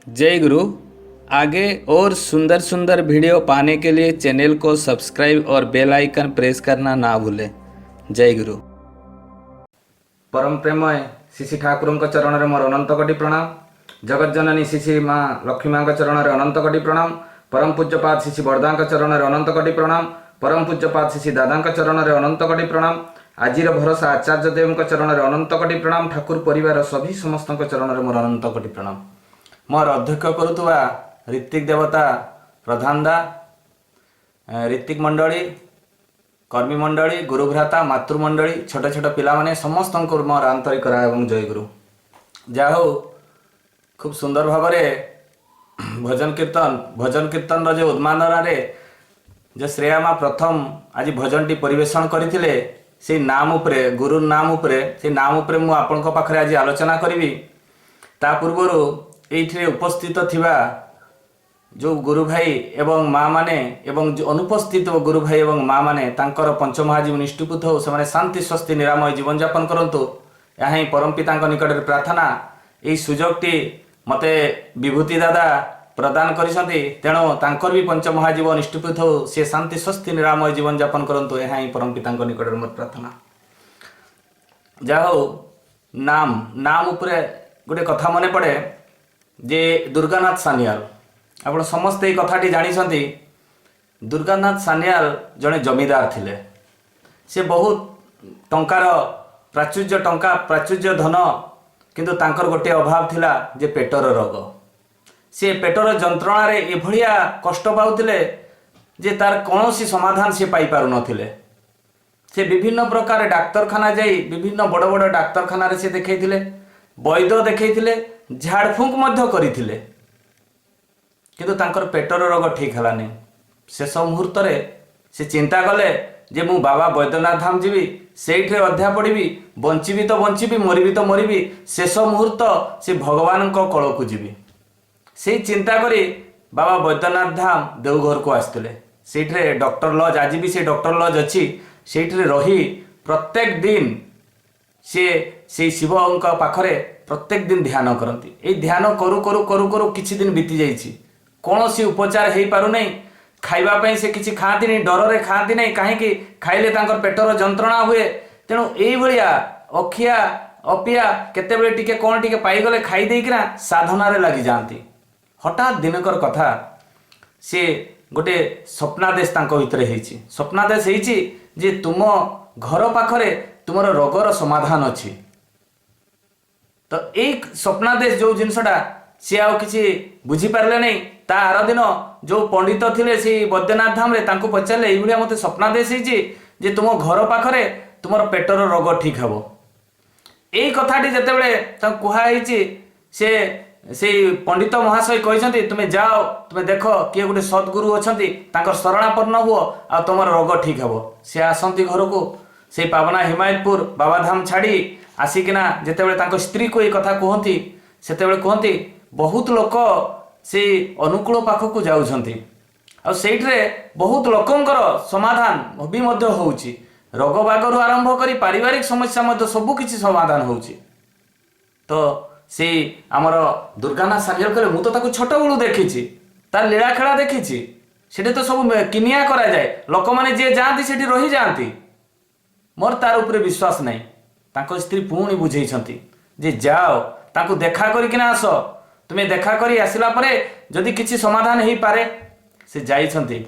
जय गुरु। आगे और सुंदर सुंदर वीडियो पाने के लिए चैनल को सब्सक्राइब और बेल आइकन प्रेस करना ना भूलें। जय गुरु। परम प्रेमय श्री श्री ठाकुर चरण में मोर अनंत कोटि प्रणाम। जगत जननी श्री श्री माँ लक्ष्मी माँ चरण में अनंत कोटि प्रणाम। परम पूज्यपाद श्री श्री बरदा चरण में अनंत कोटि प्रणाम। परम पूज्यपाद श्री श्री दादा चरण में अनंत कोटि प्रणाम। आजिर भरोसा आचार्य देव चरण में अनंत कोटि प्रणाम। ठाकुर परिवार सभी समस्त चरण में मोर अनंत कोटि प्रणाम। मोर अध्यक्ष करुवा ऋत्विक देवता प्रधान दा, ऋत्विक मंडली, कर्मी मंडली, गुरुभ्राता, मातृमंडली, छोट छोट पिला माने समस्त मोर आंतरिक एवं जय गुरु। जा हो खूब सुंदर भाव भजन कीर्तन जो उन्मादना जो श्रेया माँ प्रथम आज भजन टी परिवेशन करथिले से नाम उपरे गुरु नाम उपरे से नाम उपरे मु आपन को पाखरे आज आलोचना करिवि। ता पूर्वरु एइठे उपस्थित थिबा जो गुरु भाई एवं माँ माने एवं जो अनुपस्थित गुरु भाई एवं माँ माने तांकर पंचमहाजीव निष्ठुपुत हो से शांति स्वस्ति निरामय जीवन यापन करंतु। या ही परम पिता निकट में प्रार्थना यही सुजोगटी मते विभूति दादा प्रदान करिसंती, तेणु तांकर भी पंचमहाजीव निष्ठुपुत हो से शांति स्वस्ति निरामय जीवन यापन करंतु। या ही परम पिता निकट में प्रार्थना। जाहो नाम नाम उपरे गोटे कथा मने पड़े जे दुर्गानाथ सान्याल आपण समस्ते कथाटी जानी। दुर्गानाथ सान्याल जड़े जमीदार थिले। से बहुत टंकार प्राचुर्य टंका प्राचुर्य धन किंतु तांकर गोटे अभाव थिला जे पेटर रोग। से पेटर जंत्रणा एभलिया कष्ट पाउथिले जे तार कौनसी समाधान से पाई पारु नथिले। से विभिन्न प्रकार डाक्तरखाना जाई विभिन्न बड़ बड़ डाक्तरखाना से देखैथिले, वैद्य देखैथिले, झाड़फुंक मध्य करिथिले, किंतु तांकर पेटर रोग ठीक हलानी। शेष मुहूर्त से चिंता कले जे मु बाबा बैद्यनाथ धाम जीवी, सेठे अध्या पढ़ी, बंचीबी तो बंचीबी, मरबी तो मरबी, शेष मुहूर्त से भगवान को कल को जीवी। से चिंता करी बाबा बैद्यनाथ धाम देवघर को आसते। सेठे डॉक्टर लॉज आज भी से डॉक्टर लॉज अच्छी सेठे रही प्रत्येक दिन से शिव पाखरे प्रत्येक दिन ध्यान करती। ये ध्यान करू करू करू करू किछि दिन बीती जाइछि, कौन सी उपचार हो पारु नहीं। खाइबा से किछि खाती नहीं, डर रे खाती नहीं, कहीं खाइले तांकर पेटर जंत्रणा हुए। तेणु यही अखिया अपिया केतेबेले टिके कौन टिके पाइगले खाई देकिना साधना रे लगी जाती। हठात दिनकर कथा से गोटे स्वप्नादेश तांको भितरे हेछि। स्वप्नादेश हेछि जे तुम घर पाखरे तुमर रोगर समाधान अछि। तो एक स्वप्नादेश जो जिनसटा सी आउ किसी बुझी पारले नहीं। ता आर दिन जो पंडित थिले से बैद्यनाथ धाम रे तांको पचारे ये मते स्वप्नादेश हेछि जे तुम घर पाखरे तुमर पेटर रोग ठीक हबो। एई कथाटी जेतेबेले ता कुहा हेछि से पंडित महाशय कहते तुम्हें जाओ तुम्हें देख किए गोटे सद्गुरु अच्छी तांकर शरणापन्न हुओ आ तुम रोग ठीक हे। सी आसती घर को से पावना हिमायतपुर बाबा धाम छाड़ी आसिकिना जितेबाला स्त्री को ये कथा कहती से कहती बहुत लोक से अनुकूल पाखक जाऊँच आठे बहुत लोकंकर समाधान भी होउछि। रोग बागरू आरंभ करी पारिवारिक समस्या सबकिछि समाधान होउछि। तो से आमर दुर्गानाथ सान्याल करे मु तो ताको छोट बेलू देखी तार लीला खेला देखी से तो सब किनिया करा जाए लोक मैंने जे जाती से रही जाती। मोर तार उपरे विश्वास नहीं। ताको स्त्री पुणी बुझे जे जाओ ताको देखा करिकिना आस, तुम्हें देखा करी आसिला परे जदि किछि समाधान हो पारे। से जाइछंती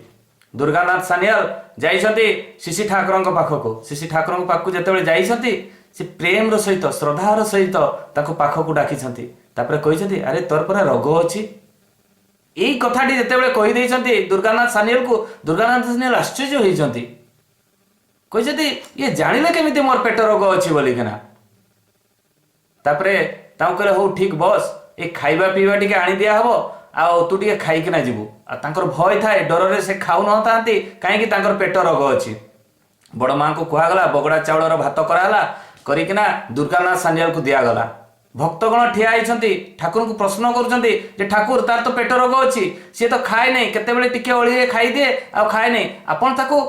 दुर्गानाथ सान्याल जाइछंती श्री ठाकुर पाखक। श्री ठाकुर पाखक जेतेबेले जाइछंती से प्रेम सहित श्रद्धार सहित ताको पाखक डाकिछंती। तापर कहिछंती अरे तोर पर रोग अछि। एई कथाटी जेतेबेले कहि देइछंती दुर्गानाथ सान्याल को, दुर्गानाथ सान्याल आश्चर्य होइछंती। कहिछंती ये जानिले केमिति मोर पेट रोग अछि बोलिकिना। तापरे ताऊ कहले हो ठीक बस ए खाइबा पीवा टिके आनी दिया हबो आ तू टिके खाइकिना जीवु। आ तांकर भय थाए डर रे से खाउ न तांती काहेकि तांकर पेट रोग अछि। बड़ मां को कुहागला बगड़ा चाउलर भात कराला करिकिना दुर्गानाथ सान्याल को दियागला। भक्तगण ठिया होइछंती ठाकुर को प्रश्न करुछंती जे ठाकुर तार तो पेट रोग अछि, सी तो खाए नहीं, केतेबेले टिके ओळिए खाई दिए आ खाए नहीं, आपण ताको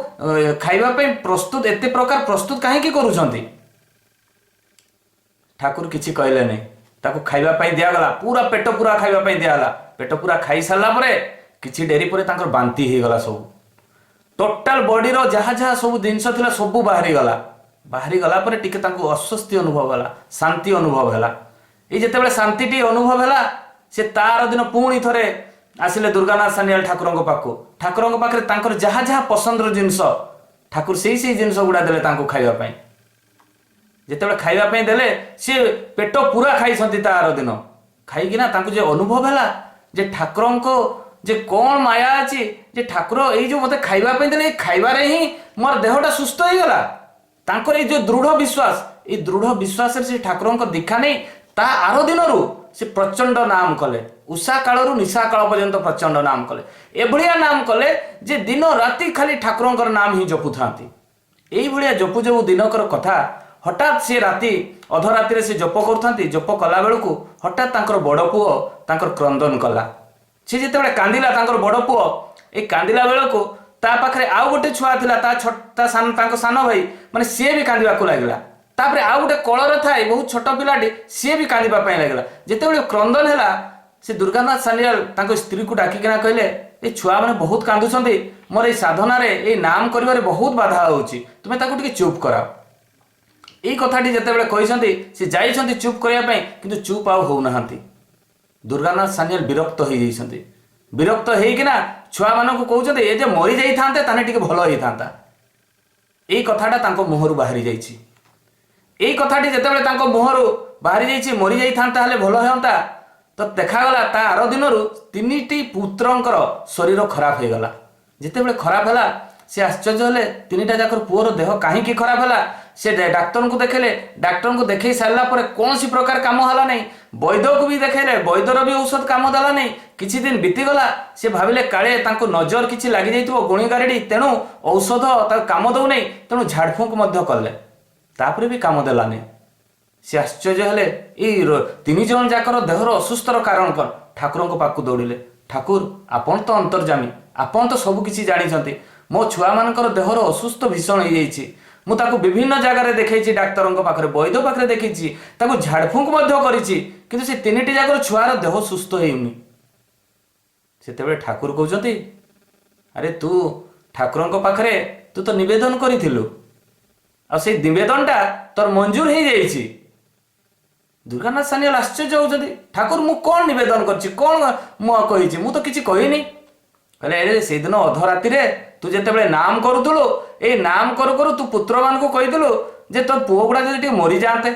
खाइबा पे प्रस्तुत एते प्रकार प्रस्तुत काहेकि करुछंती। ठाकुर किछि कहले नहीं। ताको खाइबा पई दियागला पूरा पेट पूरा खाइबा पई दियागला पेट पूरा खाई सारला परे किछि डेरी परे तांकर बांती हे गला सब टोटाल बॉडी रो जहाँ जहाँ सब जिनस थिला सब बाहरी गला परे टिके तांको अस्वस्थी अनुभव होला शांति अनुभव होला ए जेतेबेले शांतिटी अनुभव होला से तार दिन पुणी थरे आसिले दुर्गानाथ सान्याल ठाकुरंको पाखु ठाकुरंको पाखरे तांकर जहाँ जहाँ पसंदर जिनस ठाकुर सेई जिनस गुड़ा देले तांको खाइबा पई जेतेबेले खाइबा पई देले से पेट पूरा खाइसंती तार दिन खाइकिना तांको जे अनुभव होला जे ठाकुरंको जे कौन माया अछि जे ठाकुर एई जो मते खाइबा पई देले खाइबारे ही मोर देहटा सुस्थ होई गला तांकर ए जो दृढ़ विश्वास से ठाकुरंको दीक्षा नहीं ता आरो दिनरु से प्रचंड नाम कले उषा कालरू निशा काल पर्यंत प्रचंड नाम कले एभलिया नाम कले जे दिन राति खाली ठाकुरंकर नाम ही जपु थांती एई भलिया जपु जपु दिनकर कथा हठात से राति अधराति रे से जप करथांती जप कला बेलकु हठात तांकर बड़ पुओ तांकर क्रंदन कला से जेतेबेले कांदिला तांकर बड़ पुओ ए कांदिला बेलकु ता पाखरे आउ गोटे छुआ थिला ता सान भाई माने सी भी कांदिबा को लागला तापरे आउ गोटे कलर थाए बहुत छोट पिलाटी सी भी कांदिबा पई लागला जेतेबेले क्रंदन हैला से दुर्गानाथ सान्याल तांको स्त्री को डाकिकिना कहले ए छुआ माने बहुत कांदुछंती मोर ए साधना रे ए नाम करिवारे बहुत बाधा होउची तुमे ताको टिके चुप कराओ एई कथाटी जेतेबेले कहिसंती से जाइसंती चुप करिया पई किंतु चुप आउ होउ नहांती दुर्गानाथ सान्याल विरक्त होई जाइसंती विरक्त हेकिना छुआ मानकु कहउछंती ए जे मरि जाई थांते ताने टिके भलो होई थांता एई कथाटा तांको मुहरु बाहरी जाइछि एई कथाटी जेतेबेले तांको मुहरु बाहरी जाइछि मरि जाई थांता हले भलो होंता तो देखागला ता आरो दिनरु तिनिटी पुत्रंकर शरीर खराब हो गला जेतेबेले खराब हला से आश्चर्य हले तिनिटा जाकर पुअर देह काहे की खराब हला से डाक्टर को देखेले डाक्टर को देखै सारला परे कोनसी प्रकार काम हला नहीं वैद्य को भी देखेले वैद्यर भी औषध काम दला नहीं किछि दिन बीती गला से भाविले काळे तांको नजर किछि लागि जाइतबो गुणी गारेडी तेणु औषध ता काम दउ नहीं तेणु झाड़फुंक मध्य कले तापरे भी काम देला नहीं से आश्चर्य हले ए तीन जन जाकर देहर असुस्थर कारण कौन ठाकुर पाखु दौड़िले ठाकुर आपन तो अंतर्जामी आपन तो सब किछि जानिछंती मो छुआ मानकर देहर असुस्थ भीषण हो जाइछि मु ताकु विभिन्न जगह देखैछि डाक्टर पाखरे वैद्य पाखरे देखैछि ताकु झाड़फुंक मध्य करिछि किंतु से तीनिटी जाकर छुआर देह सुस्थ हेउनी सेतेबेले ठाकुर कहउछंती अरे तू ठाकुरंक पाखरे तू तो निवेदन करिथिलु आ से निवेदनटा तोर मंजूर हो जाइछि दुर्गानाथ सान्याल आश्चर्य होउछंती ठाकुर मु कोन निवेदन करछि कोन मु कहिछि मु तो किछि कहिनी कहले अरे से दिन अधराति रे तू जेतेबेले नाम करूथुलु ए नाम करू करू तू पुत्र मान को कहिदलु जे तोर पुओ गुडा जदि मरि जाते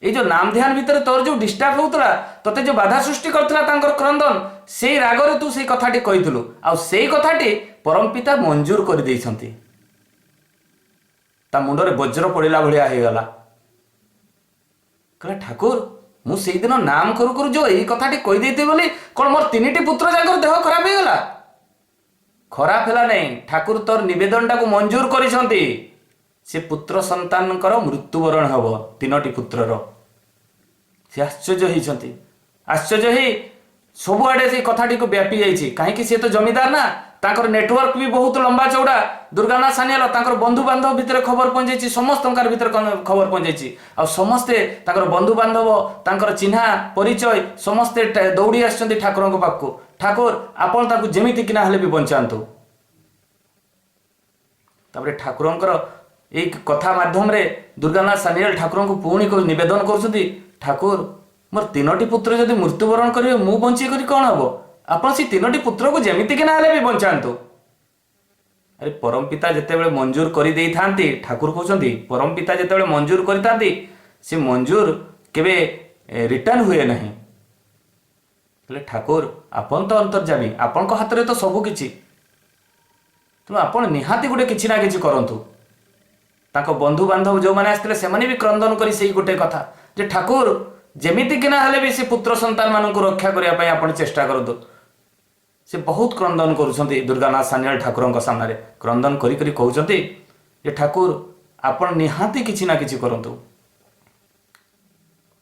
ए जो नाम ध्यान भीतर तोर जो डिस्टर्ब होउतला तते जो बाधा सृष्टि करथला तांकर क्रंदन सेई रागरे तू सेई कथाटी कहिदलु आ सेई कथाटी परम पिता मंजूर कर दैछंती ता मुंडरे वज्र पड़िला भलिया हे गला कहला ठाकुर मु सेई दिन नाम करू करू जो एई कथाटी कहि दैते बोली कोन मोर तीनिटी पुत्र जाकर देह खराब हे गला खराब हैला नहीं ठाकुर तोर निवेदनटा को मंजूर करिसंती से पुत्र संतानकर मृत्युवरण हब तीनोटी पुत्रर से आश्चर्य होइसंती आश्चर्य ही सबुआडे से कथाटी को व्यापी जाइछि काहेकि से तो जमीदार ना तांकर नेटवर्क भी बहुत लंबा चौड़ा दुर्गानाथ सान्याल तांकर बंधु बांधव भीतर खबर पहुंचैछि समस्तंकर भीतर खबर पहुंचैछि आ समस्ते तांकर बंधु बांधव तांकर चिन्हा परिचय समस्ते दौड़ी आछंती ठाकुरंक पाखु ठाकुर आपण ताकु जेमिति किना हले भी बंचांतु तापरे ठाकुरंकर एक कथा माध्यम रे दुर्गानाथ सान्याल ठाकुरंक पुणी को निवेदन करछंती ठाकुर मोर तीनोटी पुत्र जदि मृत्युवरण करिवे मु बंची करी कोन हबो आपण से तीनोटी पुत्र को जेमिति किना हले भी बंचांतु अरे परम पिता जेतेबेले मंजूर करि देई थांती ठाकुर कहउछंती परम पिता जेतेबेले मंजूर करि थांती से मंजूर केबे रिटर्न हुए नहीं कहले ठाकुर आपण तो अंतर्जामी आपण को हाथ रे तो सब किछि तुम आपण निहाती गुटे किछि ना किछि करंतु ताको बंधु बांधव जो माने आस्ते से माने भी क्रंदन करी सेही गुटे कथा जे ठाकुर जेमिति किना हले भी से पुत्र संतान मान को रक्षा करिया पई आपण चेष्टा करदो से बहुत क्रंदन करूछंती दुर्गानाथ सान्याल ठाकुरंक सामने क्रंदन करी करी कहउछंती जे ठाकुर आपण निहाती किछि ना किछि करंतु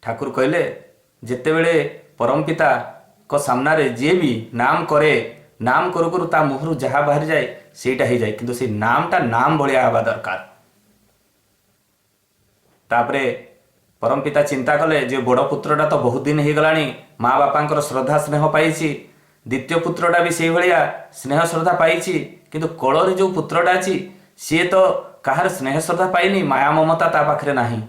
ठाकुर कहले जेतेबेले परम पिता को सामना रे जे भी नाम करे नाम करू करू ता मुहरु जहा बाहर जाए सेटा ही जाए किंतु से नामटा नाम भलिया हवा दरकार तापरे परम पिता चिंता कले जे बड़ पुत्रटा तो बहुत दिन हो गलानी माँ बापांकर श्रद्धा स्नेह पाइछि, द्वितीय पुत्रटा भी से भाया स्नेह श्रद्धा पाइछि, किंतु कोଳରେ जो पुत्रटा अछि सी तो कहार स्नेह श्रद्धा पाइनी, माया ममता ता पाखरे नाही।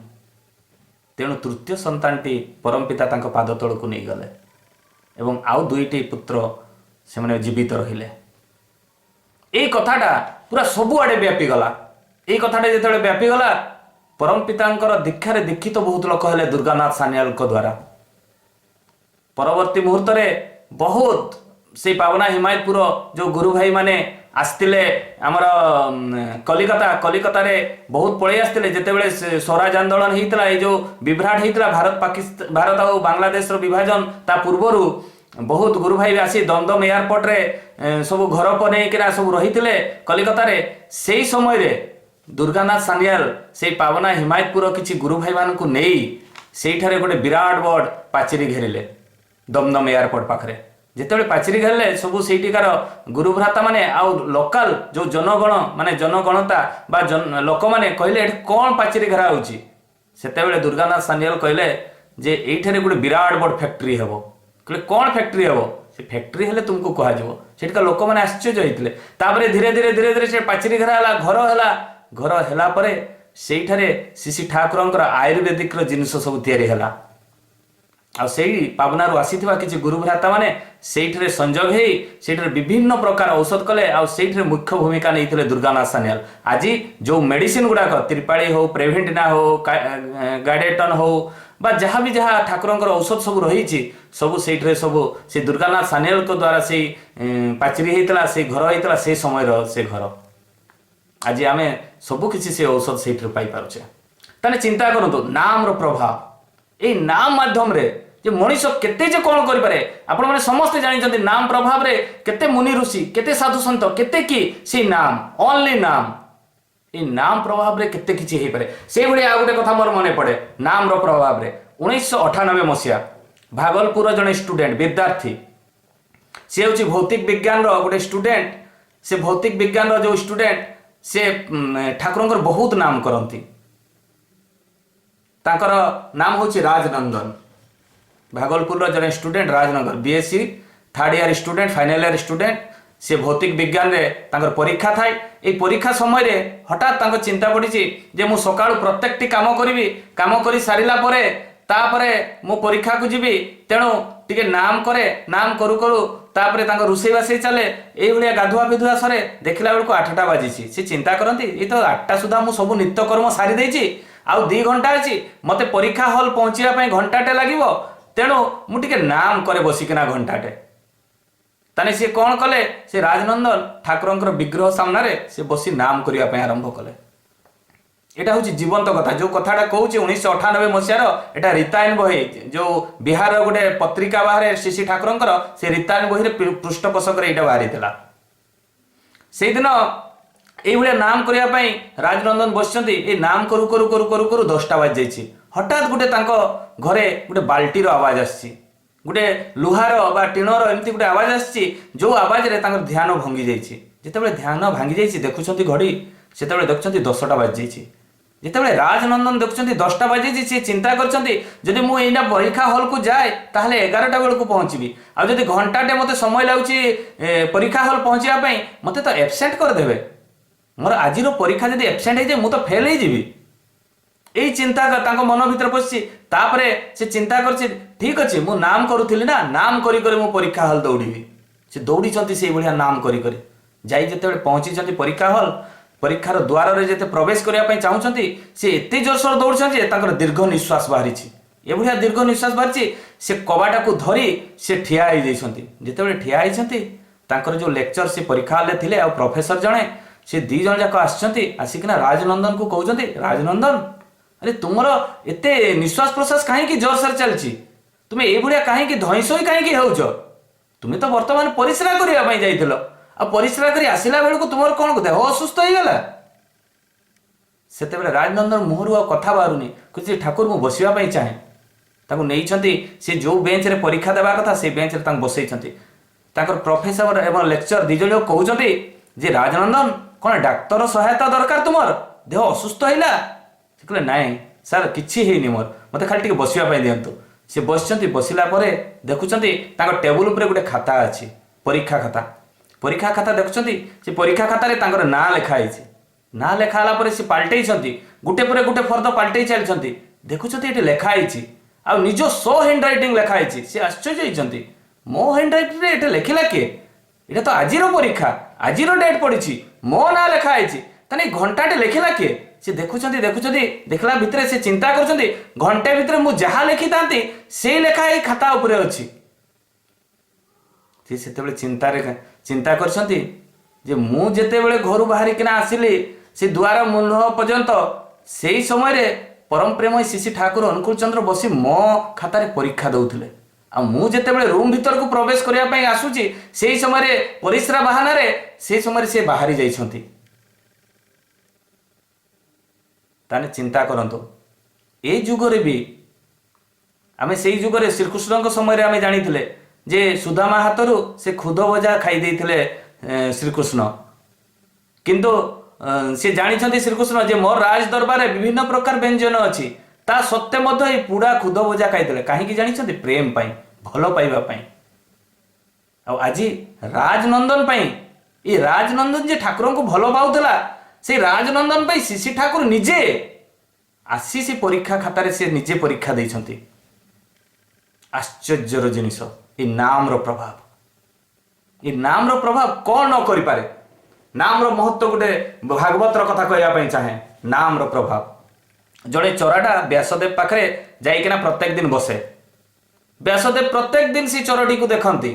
तेणु तृतीय सन्तानटी परम पिता तांको पाद तळକୁ नहीं गले एवं आउ दुईटी पुत्र से माने जीवित रहिले। एई कथाटा पूरा सबुआडे व्यापी गला। एई कथाटा जेतेबेले व्यापी गला परम पितांकर दीक्षारे दीक्षित बहुत लोक हेले दुर्गानाथ सान्याल को द्वारा। परवर्ती मुहूर्त बहुत से पावना हिमायतपुर जो गुरु भाई माने आसतिले आमर कलिकता रे बहुत पळै आसतिले जेतेबेले स्वराज आंदोलन हेइतला, ए जो विभ्राट हेइतला भारत और बांग्लादेश रो विभाजन ता पूर्वरु बहुत गुरु भाई आसी दमदम एयरपोर्ट रे सब घर पर नेकिना सब रहितिले कलिकता रे। सेई समय रे दुर्गानाथ सान्याल से पावना हिमायतपुर किछि गुरु भाई मानकु नेई सेठारे गोटे विराट बड़ पाचेरी घेरिले दमदम एयरपोर्ट पाखरे। जेतेबेले पाचेरी घेरले सबु सेठिकार गुरु भ्राता माने आउ लोकल जो जनगण माने जनगणता बा लोक माने कहले एठी कोन पाचेरी घेरा होउची। सेतेबेले दुर्गानाथ सान्याल कहले जे एठारे गोटे विराट बड़ फैक्ट्री हेबो। कहले कोन फैक्ट्री हेबो? से फैक्ट्री हेले तुमको कहा जिवो। सेठिका लोक माने आश्चर्य होइतले। तापरे धीरे धीरे से पाचेरी घेरा हला, घर हेला परे सेठारे श्री ठाकुरंकर आयुर्वेदिक जिनिस सब तैयारी हला। आ सेई पावनारू आसीथिबा किछि गुरु भ्राता माने सेठारे संजोग हेई सेठारे विभिन्न प्रकार औषध कले। आ सेठारे मुख्य भूमिका नैथिले दुर्गानाथ सान्याल। आज जो मेडिसिन गुडाक त्रिपाली हो, प्रेभेंटिना हो, गाडेटन हो बा जहाँ भी जहाँ ठाकुरंकर औषध सब रही सब सेठारे सब से दुर्गानाथ सान्याल को द्वारा से पाचेरी हेइतला, से घर हेइतला, से समय से घर। आज आम सबकि से औषध से पाई पारे। ताने चिंता करतु नाम रो प्रभाव ए नाम माध्यम रे जे मनीष केते जे कोन करि पारे। आपण माने समस्त जानि नाम प्रभाव रे केते मुनि ऋषि, केते साधु संत, केते की से नाम ओनली नाम ए नाम प्रभाव रे केते किछि हे पारे। से भली आ गुटे कथा मोर मने पड़े नाम रो प्रभाव रे 1998 मसिया भागलपुर जने स्टूडेंट विद्यार्थी से होछि भौतिक विज्ञान रो गुटे स्टूडेंट। से भौतिक विज्ञान रो जो स्टूडेंट से ठाकुरंकर बहुत नाम करती। तांकर नाम होछि राजनंदन। भागलपुर जने student Rajnandan BSc third year student, final year student. से भौतिक विज्ञान रे तांकर परीक्षा थाए। ए परीक्षा समय रे हठात तांको चिंता पड़िछि जे मु सकाळु प्रत्येकटी काम करिवि, काम करि सारिला परे तापरे मु परीक्षा को जीवी। तेणु टिके नाम करे, नाम करू करू तापरे तांको रुसई बासई चले। एई भलिया गाधुआ बिधुआ सरे देखिला बेलको 8टा बाजिछि। से चिंता करंती ए तो 8टा सुधा मु सब नित्य कर्म सारी देछि, आउ 2 घंटा अछि, मते परीक्षा हॉल पहुंचिया पय घंटाटे लागिवो। तेणु मु टिके नाम करे बसिकिना घंटाटे। ताने से कोन कले से राजनंदन ठाकुरंकर विग्रह सामने से बसी नाम करिया पय आरंभ कले। एटा होची जीवंत कथा। जो कथाटा कहूची 1998 मसियार एटा रितायन बही जो बिहार गोटे पत्रिका बाहर श्री ठाकुरंकर से रितायन बही पृष्ठपोषक एटा बाहरी थिला। से दिन एई भले नाम करिया पय राजनंदन बसचंती। ए नाम करू करू करू करू करू 10टा बाज जाईची। हठात गोटे तांको घरे गोटे बाल्टीर आवाज आसी, गोटे लुहार बा टीणर एमती गोटे आवाज आसी। जो आवाज रे तांकर ध्यान भांगी जाईची। जेतेबेले ध्यान भांगी जाईची देखुछंती घड़ी, सेतेबेले देखुछंती 10टा बाज जाईची। जेतेबेले राजनंदन देखुछंती 10टा बाज जाईची, से चिंता करछंती जदि मु एइना परीक्षा हॉल को जाए ताहले 11टा बेल को पहुंचीबी। आ जदि घंटाटे मते समय लाउची परीक्षा हॉल पहुंचिया पय मते तो एब्सेंट कर देबे। मोर आजिर परीक्षा जदि एब्सेंट हे जे मु तो फेल हे जीबी। एई चिंता तांको मन भीतर पसछि। तापरे से चिंता करछि ठीक अछि मु नाम करूथिली ना, नाम करी करी मु परीक्षा हॉल दौड़ीबी। से दौड़ीचंती से भलिया नाम करी करी जाई जेतेबेले पहुंचीचंती परीक्षा हॉल, परीक्षार द्वार रे जेते प्रवेश करिया पय चाहुचंती से एते जोरसोर दौड़छन जे तांकर दीर्घ निश्वास बाहरिछि। ए भलिया दीर्घ निश्वास बाहरिछि। से कबाटा को धरी से ठिया होई जाइछंती। जेतेबेले ठिया होइछंती तांकर जो लेक्चर से परीक्षा हॉल थिले आ प्रोफेसर जणे से 2 जण जाक आछंती। आसिकना राजनंदन को कहउचंती राजनंदन अरे तुमर एते निश्वास प्रश्वास काहे की जोरसोर चलछि, तुमे ए भलिया काहे की धइसोई काहे की हेउछ, तुमे तो वर्तमान परिश्रा करिया पय जाइथिलो आ परिश्रा करी आसिला बेलको तुमर कोन देह असुस्थ होई गेला। सेतेबेले राजनंदन मुहरु आ कथा बारुनी कुछि ठाकुर मु बसिबा पय चाहे। ताको नेइछंती से जो बेंच रे परीक्षा देबा कथा से बेंच रे तांग बसैछंती। ताकर प्रोफेसर एवं लेक्चर 2 जण कहउछंती जे राजनंदन कोन डाक्टर सहायता दरकार तुमर, देह असुस्थ होइला। कहले नाई सर किछि हेनी मोर ମୋତେ ଖାଲି ଟିକେ ବସିବା ପାଇଁ ଦିଅନ୍ତୁ। ସେ ବସିଛନ୍ତି, ବସିଲା ପରେ ଦେଖୁଛନ୍ତି ତାଙ୍କ ଟେବୁଲ ଉପରେ ଗୋଟେ ଖାତା ଅଛି, ପରୀକ୍ଷା ଖାତା। ପରୀକ୍ଷା ଖାତା ଦେଖୁଛନ୍ତି, ସେ ପରୀକ୍ଷା ଖାତାରେ ତାଙ୍କର ନାଁ ଲେଖା ହେଇଛି। ନାଁ ଲେଖା ହେଲା ପରେ ସେ ପାଲଟେଇଛନ୍ତି, ଗୋଟେ ପରେ ଗୋଟେ ଫର୍ଦ୍ଦ ପାଲଟେଇ ଚାଲିଛନ୍ତି। ଦେଖୁଛନ୍ତି ଏଠି ଲେଖା ହେଇଛି, ଆଉ ନିଜ ସୋ ହ୍ୟାଣ୍ଡ ରାଇଟିଂ ଲେଖା ହେଇଛି। ସେ ଆଶ୍ଚର୍ଯ୍ୟ ହେଇଛନ୍ତି, ମୋ ହ୍ୟାଣ୍ଡ ରାଇଟିଂରେ ଏଟା ଲେଖିଲା କିଏ? এটা তো আজির পরীক্ষা, আজির ডেট পড়িছি, মো না লেখা হয়েছি, তাহলে ঘন্টাটে লেখিলা কিଏ? সে দেখুଛନ୍ତି দেখলা ভিতরে সে চিন্তা করছেন ঘন্টা ভিতরে মু যাহা লেখি থাকি সেই লেখা এই খাতা উপরে অছি। সে সেতবে চিন্তা করছেন যে মু যেতবে ঘর বাহারিকিনা আসিলি সে দুয়ার মূল পর্যন্ত সেই সময় পরম প্রেমী শ্রী শ্রী ঠাকুর অনুকূল চন্দ্র বসি মো খাতার পরীক্ষা দেউଥିଲେ। ଆଉ ମୁଁ ଯେତେବେଳେ ରୁମ୍ ଭିତରକୁ ପ୍ରବେଶ କରିବା ପାଇଁ ଆସୁଛି ସେଇ ସମୟରେ ପରିସ୍ରା ବାହାନାରେ ସେଇ ସମୟରେ ସେ ବାହାରି ଯାଇଛନ୍ତି। ତାହେଲେ ଚିନ୍ତା କରନ୍ତୁ, ଏ ଯୁଗରେ ବି ଆମେ ସେଇ ଯୁଗରେ ଶ୍ରୀକୃଷ୍ଣଙ୍କ ସମୟରେ ଆମେ ଜାଣିଥିଲେ ଯେ ସୁଦାମା ହାତରୁ ସେ ଖୁଦ ଭଜା ଖାଇ ଦେଇଥିଲେ ଶ୍ରୀକୃଷ୍ଣ, କିନ୍ତୁ ସେ ଜାଣିଛନ୍ତି ଶ୍ରୀକୃଷ୍ଣ ଯେ ମୋର ରାଜ ଦରବାରରେ ବିଭିନ୍ନ ପ୍ରକାର ବ୍ୟଞ୍ଜନ ଅଛି, ତା ସତ୍ତ୍ୱେ ମଧ୍ୟ ଏଇ ପୁଡ଼ା ଖୁଦ ଭଜା ଖାଇଥିଲେ। କାହିଁକି ଜାଣିଛନ୍ତି? ପ୍ରେମ ପାଇଁ, ଭଲ ପାଇବା ପାଇଁ। ଆଉ ଆଜି ରାଜନନ୍ଦନ ପାଇଁ, ଏ ରାଜନନ୍ଦନ ଯେ ଠାକୁରଙ୍କୁ ଭଲ ପାଉଥିଲା, ସେଇ ରାଜନନ୍ଦନ ପାଇଁ ଶ୍ରୀ ଶ୍ରୀ ଠାକୁର ନିଜେ ଆସି ସେ ପରୀକ୍ଷା ଖାତାରେ ସେ ନିଜେ ପରୀକ୍ଷା ଦେଇଛନ୍ତି। ଆଶ୍ଚର୍ଯ୍ୟର ଜିନିଷ ଏ ନାମର ପ୍ରଭାବ। ଏ ନାମର ପ୍ରଭାବ କ'ଣ ନ କରିପାରେ। ନାମର ମହତ୍ଵ ଗୋଟେ ଭାଗବତର କଥା କହିବା ପାଇଁ ଚାହେଁ। ନାମର ପ୍ରଭାବ, ଜଣେ ଚୋରାଟା ବ୍ୟାସଦେବ ପାଖରେ ଯାଇକିନା ପ୍ରତ୍ୟେକ ଦିନ ବସେ। ବ୍ୟାସଦେବ ପ୍ରତ୍ୟେକ ଦିନ ସେ ଚୋରଟିକୁ ଦେଖନ୍ତି।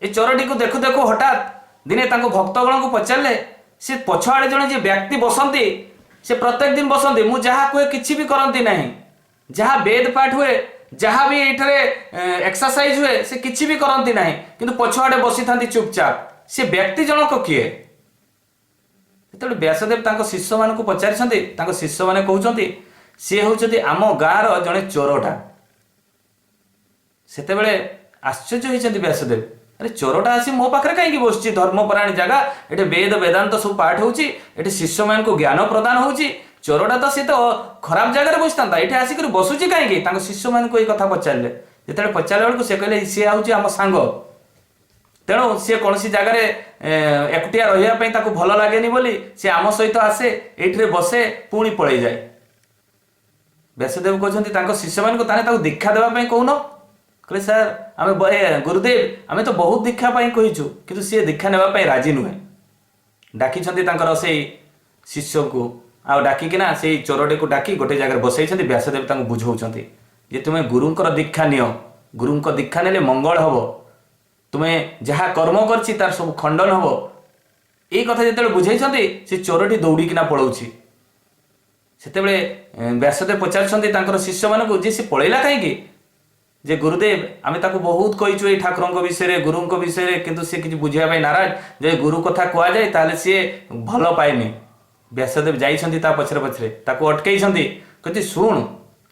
ଏ ଚୋରଟିକୁ ଦେଖୁ ଦେଖୁ ହଠାତ୍ ଦିନେ ତାଙ୍କ ଭକ୍ତଗଣଙ୍କୁ ପଚାରିଲେ, ସେ ପଛଆଡ଼େ ଜଣେ ଯେ ବ୍ୟକ୍ତି ବସନ୍ତି, ସେ ପ୍ରତ୍ୟେକ ଦିନ ବସନ୍ତି, ମୁଁ ଯାହା କୁହେ କିଛି ବି କରନ୍ତି ନାହିଁ, ଯାହା ବେଦ ପାଠ ହୁଏ, ଯାହା ବି ଏଠାରେ ଏକ୍ସରସାଇଜ ହୁଏ, ସେ କିଛି ବି କରନ୍ତି ନାହିଁ, କିନ୍ତୁ ପଛଆଡ଼େ ବସିଥାନ୍ତି ଚୁପଚାପ। ସେ ବ୍ୟକ୍ତି ଜଣକ କିଏ? ଯେତେବେଳେ ବ୍ୟାସଦେବ ତାଙ୍କ ଶିଷ୍ୟମାନଙ୍କୁ ପଚାରିଛନ୍ତି, ତାଙ୍କ ଶିଷ୍ୟମାନେ କହୁଛନ୍ତି ସିଏ ହେଉଛନ୍ତି ଆମ ଗାଁର ଜଣେ ଚୋରଟା। ସେତେବେଳେ ଆଶ୍ଚର୍ଯ୍ୟ ହେଇଛନ୍ତି ବ୍ୟାସଦେବ, ଆରେ ଚୋରଟା ଆସି ମୋ ପାଖରେ କାହିଁକି ବସୁଛି? ଧର୍ମପରାୟଣ ଜାଗା, ଏଠି ବେଦ ବେଦାନ୍ତ ସବୁ ପାଠ ହେଉଛି, ଏଠି ଶିଷ୍ୟମାନଙ୍କୁ ଜ୍ଞାନ ପ୍ରଦାନ ହେଉଛି, ଚୋରଟା ତ ସେ ତ ଖରାପ ଜାଗାରେ ବସିଥାନ୍ତା, ଏଠି ଆସିକରି ବସୁଛି କାହିଁକି? ତାଙ୍କ ଶିଷ୍ୟମାନଙ୍କୁ ଏଇ କଥା ପଚାରିଲେ। ଯେତେବେଳେ ପଚାରିଲା ବେଳକୁ ସେ କହିଲେ ସିଏ ହେଉଛି ଆମ ସାଙ୍ଗ, ତେଣୁ ସିଏ କୌଣସି ଜାଗାରେ ଏକୁଟିଆ ରହିବା ପାଇଁ ତାକୁ ଭଲ ଲାଗେନି ବୋଲି ସେ ଆମ ସହିତ ଆସେ, ଏଇଠିରେ ବସେ, ପୁଣି ପଳେଇ ଯାଏ। ବ୍ୟାସଦେବ କହୁଛନ୍ତି ତାଙ୍କ ଶିଷ୍ୟମାନଙ୍କୁ, ତାହେଲେ ତାକୁ ଦୀକ୍ଷା ଦେବା ପାଇଁ କହୁନ? କହିଲେ ସାର୍ ଆମେ ଗୁରୁଦେବ ଆମେ ତ ବହୁତ ଦୀକ୍ଷା ପାଇଁ କହିଛୁ, କିନ୍ତୁ ସିଏ ଦୀକ୍ଷା ନେବା ପାଇଁ ରାଜି ନୁହେଁ। ଡାକିଛନ୍ତି ତାଙ୍କର ସେଇ ଶିଷ୍ୟକୁ, ଆଉ ଡାକିକିନା ସେଇ ଚୋରଟିକୁ ଡାକି ଗୋଟେ ଜାଗାରେ ବସେଇଛନ୍ତି। ବ୍ୟାସଦେବ ତାଙ୍କୁ ବୁଝଉଛନ୍ତି ଯେ ତୁମେ ଗୁରୁଙ୍କର ଦୀକ୍ଷା ନିଅ, ଗୁରୁଙ୍କ ଦୀକ୍ଷା ନେଲେ ମଙ୍ଗଳ ହବ, ତୁମେ ଯାହା କର୍ମ କରିଛି ତାର ସବୁ ଖଣ୍ଡନ ହବ। ଏଇ କଥା ଯେତେବେଳେ ବୁଝେଇଛନ୍ତି ସେ ଚୋରଟି ଦୌଡ଼ିକିନା ପଳାଉଛି। ସେତେବେଳେ ବ୍ୟାସଦେବ ପଚାରୁଛନ୍ତି ତାଙ୍କର ଶିଷ୍ୟମାନଙ୍କୁ ଯେ ସେ ପଳେଇଲା କାହିଁକି? ଯେ ଗୁରୁଦେବ ଆମେ ତାକୁ ବହୁତ କହିଛୁ ଏଇ ଠାକୁରଙ୍କ ବିଷୟରେ, ଗୁରୁଙ୍କ ବିଷୟରେ, କିନ୍ତୁ ସେ କିଛି ବୁଝିବା ପାଇଁ ନାରାଜ। ଯେ ଗୁରୁ କଥା କୁହାଯାଏ ତାହେଲେ ସିଏ ଭଲ ପାଏନି। ବ୍ୟାସଦେବ ଯାଇଛନ୍ତି ତା ପଛରେ ପଛରେ, ତାକୁ ଅଟକେଇଛନ୍ତି, କହୁଛି ଶୁଣ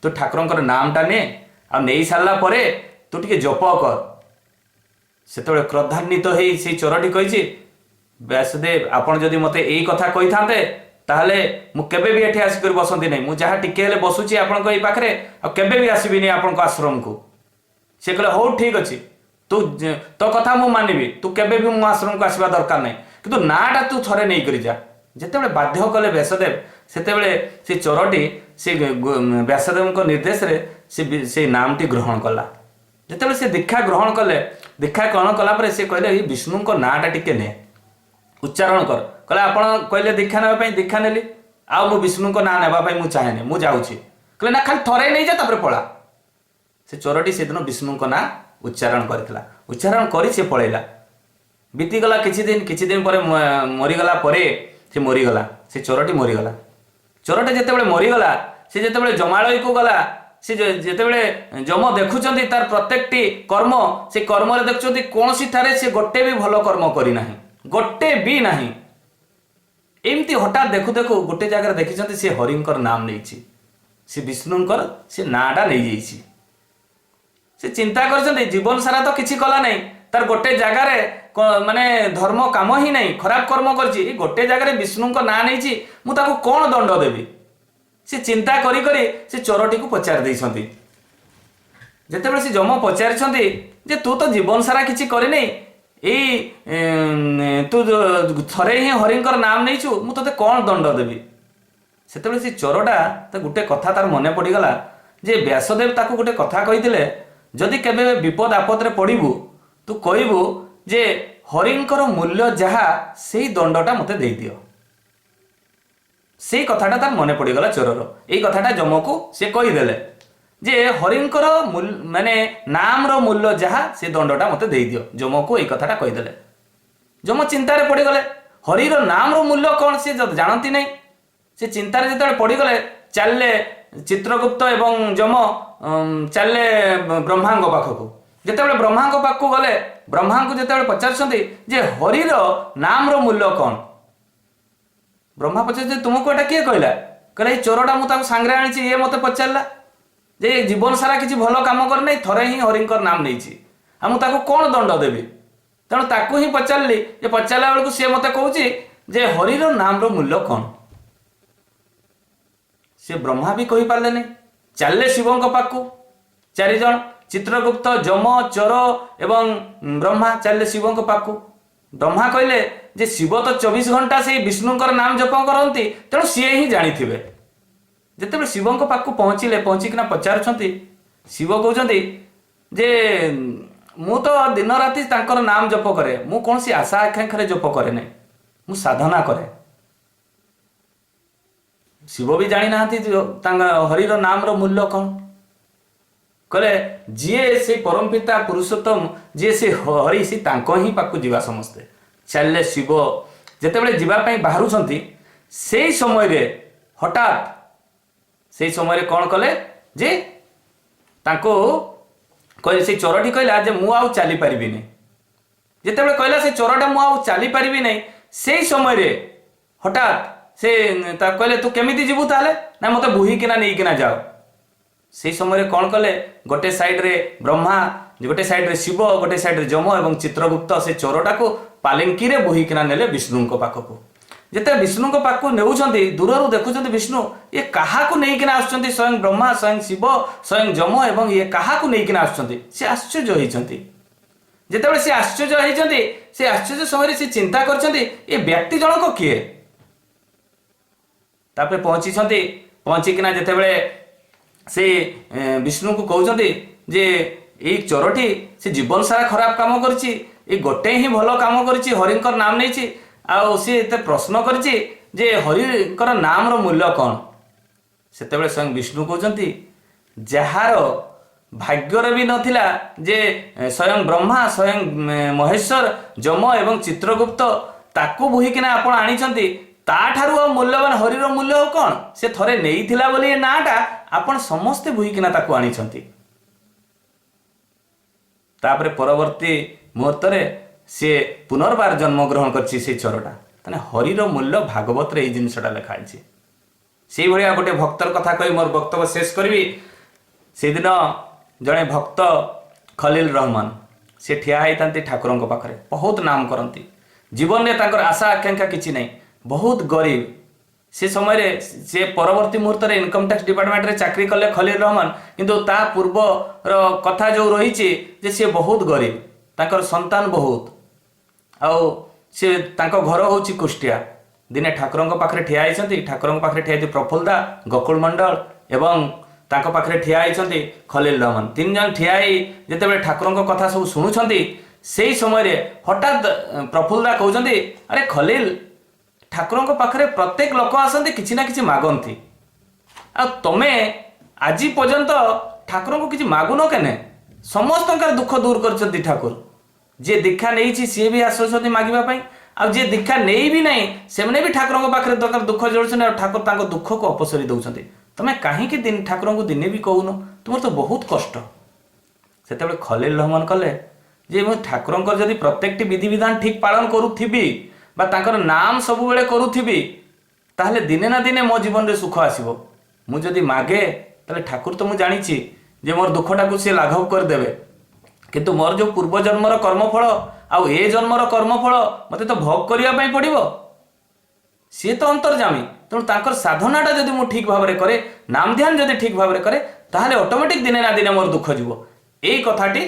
ତୁ ଠାକୁରଙ୍କର ନାମଟା ନେ, ଆଉ ନେଇ ସାରିଲା ପରେ ତୁ ଟିକେ ଜପ କର। ସେତେବେଳେ କ୍ରୋଧାନ୍ୱିତ ହେଇ ସେଇ ଚୋରଟି କହିଛି, ବ୍ୟାସଦେବ ଆପଣ ଯଦି ମୋତେ ଏଇ କଥା କହିଥାନ୍ତେ ତାହେଲେ ମୁଁ କେବେ ବି ଏଠି ଆସିକରି ବସନ୍ତି ନାହିଁ, ମୁଁ ଯାହା ଟିକେ ହେଲେ ବସୁଛି ଆପଣଙ୍କ ଏଇ ପାଖରେ, ଆଉ କେବେ ବି ଆସିବିନି ଆପଣଙ୍କ ଆଶ୍ରମକୁ। ସେ କହିଲେ ହଉ ଠିକ ଅଛି, ତୋ କଥା ମୁଁ ମାନିବି, ତୁ କେବେ ବି ମୋ ଆଶ୍ରମକୁ ଆସିବା ଦରକାର ନାହିଁ, କିନ୍ତୁ ନାଁଟା ତୁ ଥରେ ନେଇକରି ଯା। ଯେତେବେଳେ ବାଧ୍ୟ କଲେ ବ୍ୟାସଦେବ, ସେତେବେଳେ ସେ ଚୋରଟି ସେ ବ୍ୟାସଦେବଙ୍କ ନିର୍ଦ୍ଦେଶରେ ସେ ନାମଟି ଗ୍ରହଣ କଲା। ଯେତେବେଳେ ସେ ଦୀକ୍ଷା ଗ୍ରହଣ କଲେ, ଦୀକ୍ଷା ଗ୍ରହଣ କଲା ପରେ ସେ କହିଲେ ଏଇ ବିଷ୍ଣୁଙ୍କ ନାଁଟା ଟିକେ ନେ, ଉଚ୍ଚାରଣ କର। କହିଲେ ଆପଣ କହିଲେ ଦୀକ୍ଷା ନେବା ପାଇଁ, ଦୀକ୍ଷା ନେଲି, ଆଉ ମୁଁ ବିଷ୍ଣୁଙ୍କ ନାଁ ନେବା ପାଇଁ ମୁଁ ଚାହେଁନି, ମୁଁ ଯାଉଛି। କହିଲେ ନା ଖାଲି ଥରେ ନେଇଯା ତାପରେ ପଳା। ସେ ଚୋରଟି ସେଦିନ ବିଷ୍ଣୁଙ୍କ ନାଁ ଉଚ୍ଚାରଣ କରିଥିଲା, ଉଚ୍ଚାରଣ କରି ସେ ପଳେଇଲା। ବିତିଗଲା କିଛି ଦିନ ପରେ ମରିଗଲା ପରେ ସେ ମରିଗଲା, ସେ ଚୋରଟି ମରିଗଲା। ଚୋରଟି ଯେତେବେଳେ ମରିଗଲା, ସେ ଯେତେବେଳେ ଜମାଳୟକୁ ଗଲା, ସେ ଯେତେବେଳେ ଯମ ଦେଖୁଛନ୍ତି ତାର ପ୍ରତ୍ୟେକଟି କର୍ମ, ସେ କର୍ମରେ ଦେଖୁଛନ୍ତି କୌଣସି ଠାରେ ସେ ଗୋଟେ ବି ଭଲ କର୍ମ କରିନାହିଁ, ଗୋଟେ ବି ନାହିଁ। ଏମିତି ହଠାତ୍ ଦେଖୁ ଦେଖୁ ଗୋଟେ ଜାଗାରେ ଦେଖିଛନ୍ତି ସେ ହରିଙ୍କର ନାମ ନେଇଛି, ସେ ବିଷ୍ଣୁଙ୍କର ସେ ନାଁଟା ନେଇଯାଇଛି। ସେ ଚିନ୍ତା କରିଛନ୍ତି ଜୀବନ ସାରା ତ କିଛି କଲା ନାହିଁ, ତାର ଗୋଟେ ଜାଗାରେ ମାନେ ଧର୍ମ କାମ ହିଁ ନାହିଁ, ଖରାପ କର୍ମ କରିଛି, ଏ ଗୋଟେ ଜାଗାରେ ବିଷ୍ଣୁଙ୍କ ନାଁ ନେଇଛି, ମୁଁ ତାକୁ କ'ଣ ଦଣ୍ଡ ଦେବି? से चिंता करी करी से चोरटी को पचार देइछंती जेतेबेले से जम पचारिछंती जे तू तो जीवन सारा किछि करिनै तू थरे ही हरिंकर नाम नहींचु मु तते कौन दंड देवी सेतेबेले से चोरटा तो गोटे कथा तार मन पड़गला जे व्यासदेव ताकू गोटे कथा कही जदि केबे विपद आपद रे पड़िबू तू कहबू जे हरिंकर मूल्य जहा से दंडटा मते दे दियो से कथाटा तार मन पड़गला चोरर एई कथाटा जमको से कहीदेले जे हरिंकर माने नाम रो मूल्य जहा से दंडटा मते दे दियो जमको एई कथाटा कहीदेले जम चिंतार पड़गले हरिर नाम रो मूल्य कौन से जानती नहीं से चिंतार जिते पड़गले चलले चित्रगुप्त एवं जम चलले ब्रह्मांग पाखक जिते ब्रह्मांग पाखक गले ब्रह्मा को जिते पचार जे हरिर नाम रो मूल्य कौन ब्रह्मा पचार तुमको एटा किए कहला कहला चोरटा मुझे सांगे आनी ये मत पचारा जे जीवन सारा किसी भल कम करना थरे ही हरिंकर नाम नहीं मुझे कौन दंड देवी तेणु ताकू ही पचारि पचारा बेलू सी मत कौच जे हरिर नाम रो मूल्य कौन से ब्रह्मा भी कही पारे नहीं चलले शिव पाखु चारिज चित्रगुप्त जम चोर एवं ब्रह्मा चलले शिव पाखु ब्रह्मा कहले जे शिव तो 24 घंटा से विष्णुकर नाम जप करती तेणु सी ही जानी थे जिते शिव पाखु पहुँचले पहुँचिकिना पचारुंट शिव कहते जे मु तो दिन राति तांकर नाम जप करे मु कौन सी आशा आकांक्षा जप करे नहीं मु साधना करे शिव भी जानी ना हरिर नाम रो मूल्य कौन कहले जीए से परमपिता पुरुषोत्तम जी से हरि सी तांको ही पाकु जीवा समस्ते चलले शिव जेतेबेले जीवाई बाहरुंट से समय रे हठात से समय कौन कले जे तांको कहले से चोरटी कहला जे मु आउ चली परिबिनी जेतेबेले कहला से चोरटा मु आउ चली परिबि नहीं से समय रे हठात से कहले तू केमिति जीवु ताले ना मते बुहीकिना नेइकिना जाओ से समय कौन कले गोटे साइड रे ब्रह्मा गोटे साइड रे शिव गोटे साइड रे जम एवं चित्रगुप्त से चोरटा को पालिंकी रे बोहिकिना नेले विष्णु पाखक जिते विष्णु पाखक नेउछंती दूररू देखुछंती विष्णु ये काहाकू नेइकिना आछंती स्वयं ब्रह्मा स्वयं शिव स्वयं जम एवं ये काहाकू नेइकिना आछंती से आश्चर्य होइछंती जेतेबेले से आश्चर्य होइछंती से आश्चर्य समय से चिंता करछंती ये व्यक्ति जनक किए तापे पहुंची पहुंचिकिना जेतेबेले से विष्णु को कहते जे ये चोरटी से जीवन सारा खराब काम करछि ये गोटे ही भल काम करछि हरिंकर नाम नहीं आउ सी एते प्रश्न करछि जे हरिंकर नाम रो मूल्य कौन सेतेबेले स्वयं विष्णु कहते जार भाग्यर भी नथिला जे स्वयं ब्रह्मा स्वयं महेश्वर जम एवं चित्रगुप्त ताकू बुहीकिना आपण आनिछंती ताठारु मूल्यवान हरिर मूल्य कौन से थरे नहीं थिला बोली ये नाटा आपण समस्ते बुहीकिना ताकू आनिछंती तापरे परवर्ती मुहूर्त रे से पुनर्बार जन्म ग्रहण करछि से चोरटा तने हरिर मूल्य भागवत रे ए जिनसटा लिखा आछि से भलिया गोटे भक्तर कथा कहि मोर वक्तव्य शेष करबी से दिन जड़े भक्त खलील रहमान से ठिया होती ठाकुर पाखे बहुत नाम करती जीवन में तांकर आशा आकांक्षा किसी नहीं बहुत गरीब से समय रे से परवर्ती मुहूर्त रे इनकम टैक्स डिपार्टमेंट रे चाकरी कले खलील रहमान किंतु ता पूर्व कथा जो रही जे से बहुत गरीब तांकर संतान बहुत आउ से तांको घर होची कुष्टिया दिने ठाकुर पाखे ठिया होती ठाकुर पाखे ठिया प्रफुल्लदा गोकुल मंडल एवं तांको पाखे ठिया होती खलील रहमान तीन जन ठिया जिते ठाकुर कथा सब शुणुंट से समय रे हठात प्रफुल्लदा कहते अरे खलील ठाकुर पाखे प्रत्येक लोक आसती किसी ना किसी मागंती आ तमे आज पर्यंत ठाकुर को किसी मागुन केने समस्त दुख दूर कर ठाकुर जे दीक्षा नहीं सी भी आसुच्च मागिबा आ जे दीक्षा नहीं भी नहीं से भी ठाकुर पाखे दुख जोड़ुन ठाकुर तांको दुख को अपसरी दौरान तमें कहीं दिन ठाकुर को दिने भी कहून तुम तो बहुत कष्ट से खलील रहमान कले जे मुझे ठाकुर जदि प्रत्येक विधि विधान ठीक पालन करूथी बा तांकर नाम सब बेले करूथी ताहले दिने ना दिने मो जीवन रे सुख आसीबो मु जदि मागे ताले ठाकुर तो मु जानिछि जे मोर दुखटा को से लाघव कर देबे किंतु मोर जो पूर्व जन्मर कर्मफल आउ ए जन्मर कर्मफल मते तो भोग करिया पई पड़िबो सी तो अंतर्जामी तेणु तांकर साधनाटा जदि मु ठीक भाव करे नाम ध्यान जदि ठीक भाव करे ताहले ऑटोमेटिक दिने ना दिने मोर दुख जीव एई कथाटी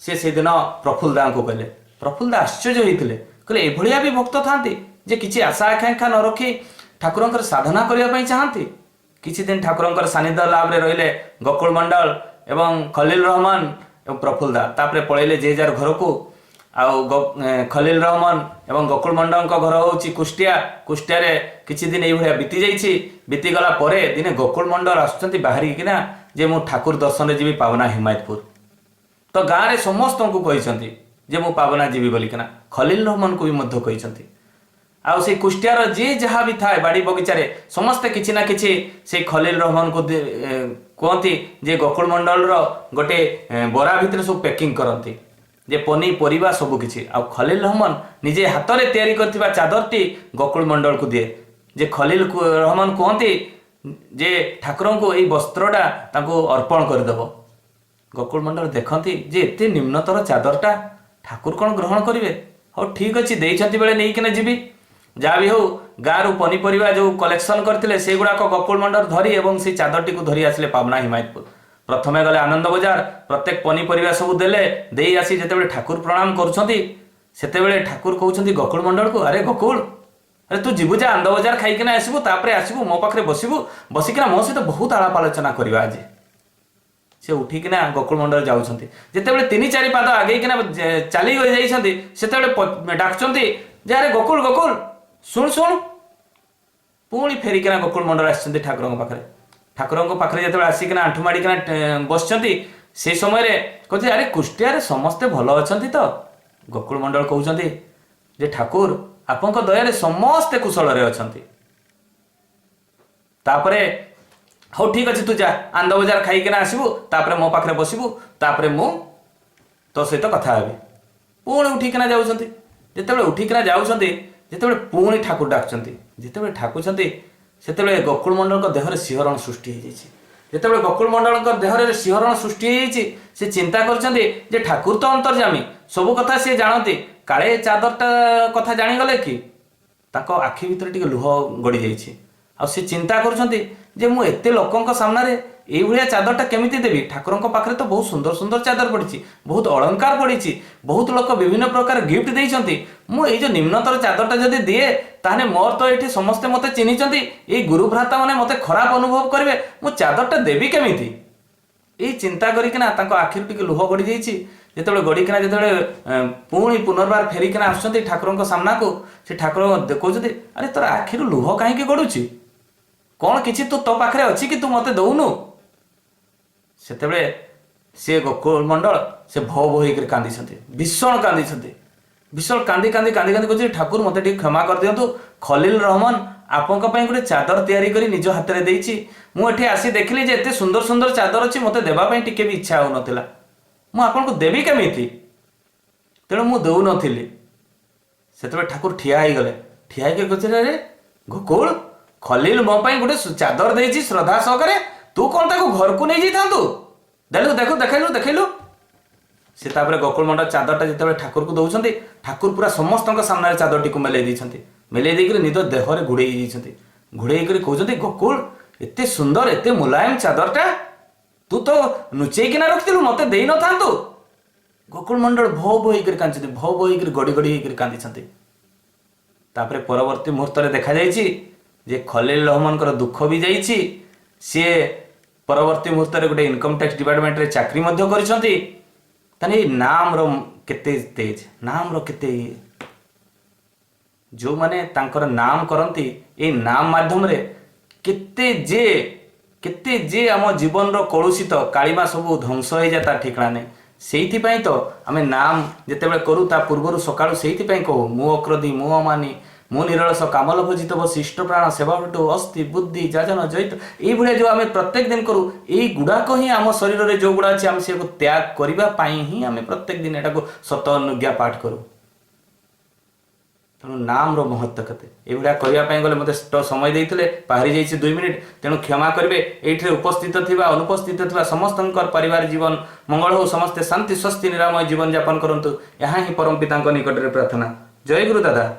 से दिन प्रफुल्ल दा को कहले। प्रफुल्ल दा आश्चर्य होइतिले कहले एभलिया भी भक्त थांती जे किछि आशा आकांक्षा न रखी ठाकुरंकर साधना करिया पई चाहंती। किछि दिन ठाकुरंकर सानिध्य लाभ रे रहिले गोकुल मंडल एवं खलील रहमान एवं प्रफुल्ल दा तापरे पळेले जे जार घर को खलील रहमान एवं गोकुल मंडल घर हूँ कुष्टिया कुष्टिया किछि दिन ये बीती जाइए बीती गला परे दिने गोकुल मंडल आसुँच बाहरी किना जे मु ठाकुर दर्शन जीवी पावना हिमायतपुर। तो गाँव में समस्त को कहते जे मु पावना जीवी बोलिकिना खलील रहमान को भी कहते आउ से कुष्टियार जी जहाँ भी थाए बाड़ी बगीचारे समस्ते किछि ना किछि से खलील रहमान को कहती जे गोकुल मंडल गोटे बरा भितर सब पैकिंग करती जे पनीपरिया सबू किछि। आ खलील रहमान निजे हाथ में तैयारी करथिबा चादरटी गोकुल मंडल को दिए जे खलील रहमान कहती जे ठाकुर को यही वस्त्रटा ताको अर्पण करदेव। गोकुल मंडल देखती जे एते निम्नतर चादरटा ठाकुर कौन ग्रहण करेंगे हाँ ठीक अच्छे देती बेले नहीं जीवी जहाँ भी हो गाँव पनीपरिया जो कलेक्शन करते से गुड़ाक गोकुल मंडल धरी और से चादरटी को धरी आसिले पावना हिमायतपुर। प्रथमे गले आनंद बजार प्रत्येक पनीपरिया सब देले दे आसी जिते ठाकुर प्रणाम करुँचे ठाकुर कहते गोकुल मंडल को अरे गोकुल अरे तू जीवु जा आनंद बजार खाइकिना आसबू तापरे आसबू मो पाखे बसबू बसिकिना मो सहित बहुत आलाप आलोचना करवा आज से उठिकिना गोकुल मंडल जाऊँच जिते तीन चारि पाद आगेकिना चली जाइए से डाकुंट जे अरे गोकुल गोकुल शुण शुण पुणी फेरिकिना गोकुल मंडल आसछन्ति ठाकुरଙ୍କ पाखरे ठाकुरଙ୍କ पाखरे जेतेबेले आसिकिना आंठु माडिकिना बसछन्ति से समय रे कहते अरे कुष्टिया रे समस्ते भलो अछन्ति तो गोकुल मंडल कहउछन्ति जे ठाकुर आपनक दया रे समस्ते कुशल रे अछन्ति। तापरे हो ठीक अछि तू जा आंद बाजार खाइकिना आसबू तापरे मो पाखरे बसबू तापरे मु तो सहित कथा हेबी पुणी उठिकिना जाउछन्ति जेतेबेले उठिकिना जाउछन्ति जिते पुणी ठाकुर डाकुंट जिते ठाकुंट से गोकुल मंडल देहरे शिहरण सृष्टि जिते गोकुल मंडल देहरे शिहरण सृष्टि से चिंता कर ठाकुर तो अंतर्जामी सबू कथा सी जानती काले चादरटा कथा जाणीगले कि आखि भितर टिके लुह गड़ी जाइए आ चिंता कर मु एते लोकों सामने ये चादरटा केमिति देवी ठाकुर पाखे तो बहुत सुंदर सुंदर चादर पड़ी बहुत अलंकार पड़ी बहुत लोक विभिन्न प्रकार गिफ्ट देती मुझे जो निम्नतर चादरटा जदि दिए ताहने मोर तो ये समस्ते मत चिन्हिंट ये गुरु भ्राता मैंने मत खराब अनुभव करेंगे मु चादरटा देवी केमिति ये चिंता करना आखिर टिके लुह गड़ी जाइए जिते गड़ीकिना जिते पुणी पुनर्बार फेरिकिना आसुँच ठाकुर सामना को से ठाकुर कहते अरे तोर आखिर लुह कहीं गड़ुची कौन किसी तू तो पाखे अच्छी कि तू मत दौनु सेतेबेले से गोकुल मंडल से भो भो होकर कांदी भीषण कांदी भीषण कांदी कांदी कांदी कांदी कहते ठाकुर मत क्षमा कर दिंतु खलील रहमान आपन गोटे चादर तैयारी करी निज हाथ में देछि मुझे आसी देखिली जे एते सुंदर सुंदर चादर अच्छी मत देवाई टिके भी इच्छा हो नाला मु आपन को देवी केमिति तेणु मु दौ नथिली सेतेबेले ठाकुर ठिया हो गले ठिया होकर कहते अरे गोकुल खलील मो पाई गोटे चादर देछि श्रद्धा सहकारे तू कौन ताको घर को नहीं जाता देखु देखु देखलु देखलु से तापर गोकुल मंडल चादरटा जिते ठाकुर को दौरान ठाकुर पूरा समस्त सामने चादरटी को मेलै देकर निज देहरे घोड़े घोड़े कहते गोकुल एते सुंदर एते मुलायम चादरटा तू तो लुचेकिना रखिलु मत दे न था गोकुल मंडल भो भो होकर कांदी भो भो होकर गड़ी गड़ी होकर कांदी तापर परवर्ती मुहूर्त में देखा जे खलील रहमान दुख भी जाइए सी परवर्ती मुहूर्त में गोटे इनकम टैक्स डिपार्टमेंट रे चाकरी मध्य करिसंती तने नाम रो केते तेज नाम रो केते जो माने तांकर नाम करंती ए नाम माध्यम रे केते जे आम जीवन रो कलुषित कालिमा सब ध्वंस हो जाता ठिकाना नहीं से तो आम नाम जिते करूँ ता पूर्वर सकाळु से कहू मु अक्रोधी मु अमानी मु निरलस कामल भोजित शिष्ट प्राण सेवाटू अस्थि बुद्धि जाजन जैत ये जो आम प्रत्येक दिन करूँ यही गुड़ाक ही आम शरीर में जो गुड़ा अच्छे आम से त्याग करने ही आम प्रत्येक दिन यहाँ सत अनुज्ञा पाठ करूँ तेणु नाम रो महत्व केते एभलिया करने गले मत समय देते बाहरी जाइए 2 मिनिट तेणु क्षमा करेंगे ये उपस्थित थिबा अनुपस्थित थिबा समस्त परिवार जीवन मंगल हो समस्ते शांति स्वस्ति निरामय जीवन यापन करंतु यहाँ ही परम पिता निकट में प्रार्थना जय गुरु दादा।